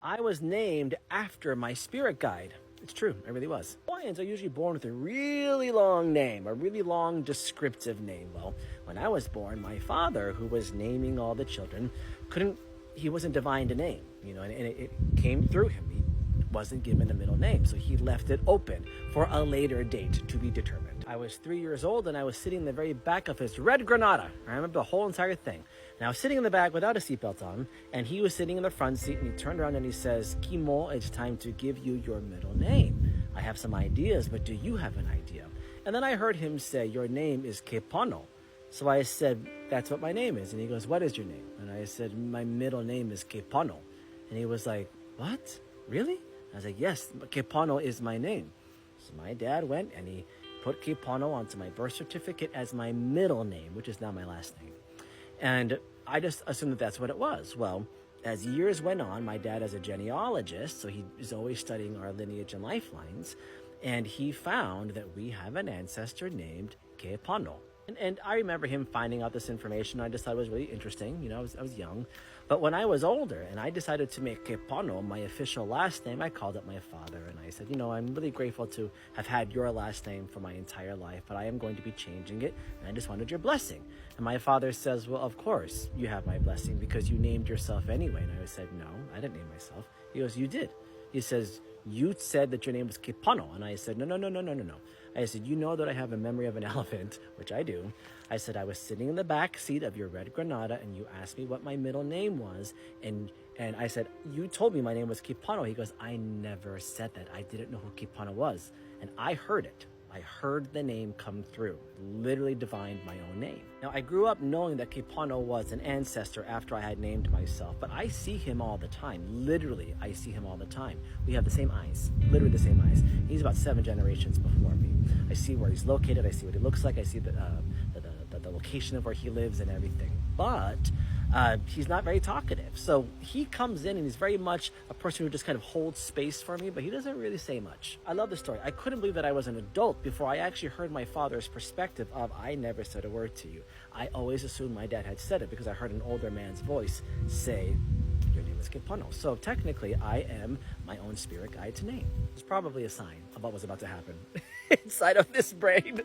I was named after my spirit guide. It's true, I really was. Hawaiians are usually born with a really long name, a really long descriptive name. Well, when I was born, my father, who was naming all the children, he wasn't divine to name, and it came through him. He wasn't given a middle name, so he left it open for a later date to be determined. I was 3 years old, and I was sitting in the very back of his red Granada. I remember the whole entire thing. And I was sitting in the back without a seatbelt on, and he was sitting in the front seat, and he turned around and he says, "Kimo, it's time to give you your middle name. I have some ideas, but do you have an idea?" And then I heard him say, "Your name is Kepano." So I said, "That's what my name is." And he goes, "What is your name?" And I said, "My middle name is Kepano." And he was like, "What? Really?" I was like, "Yes, Kepano is my name." So my dad went and he put Kepano onto my birth certificate as my middle name, which is now my last name. And I just assumed that that's what it was. Well, as years went on, my dad is a genealogist, so he is always studying our lineage and lifelines, and he found that we have an ancestor named Kepano. And I remember him finding out this information. I just thought it was really interesting. I was young. But when I was older and I decided to make Kepano my official last name, I called up my father and I said, "I'm really grateful to have had your last name for my entire life, but I am going to be changing it, and I just wanted your blessing." And my father says, "Well, of course you have my blessing because you named yourself anyway." And I said, "No, I didn't name myself." He goes, "You did." He says, "You said that your name was Kepano." And I said, No. I said, "You know that I have a memory of an elephant," which I do. I said, "I was sitting in the back seat of your red Granada and you asked me what my middle name was. And I said, you told me my name was Kepano." He goes, "I never said that. I didn't know who Kepano was." And I heard it. I heard the name come through, literally divined my own name. Now, I grew up knowing that Kepano was an ancestor after I had named myself, but I see him all the time. Literally, I see him all the time. We have the same eyes, literally the same eyes. He's about 7 generations before me. I see where he's located. I see what he looks like. I see the location of where he lives and everything. But he's not very talkative. So he comes in and he's very much a person who just kind of holds space for me, but he doesn't really say much. I love the story. I couldn't believe that I was an adult before I actually heard my father's perspective of, "I never said a word to you. I always assumed my dad had said it because I heard an older man's voice say, 'Your name is Kepano.'" So technically, I am my own spirit guide to name. It's probably a sign of what was about to happen inside of this brain.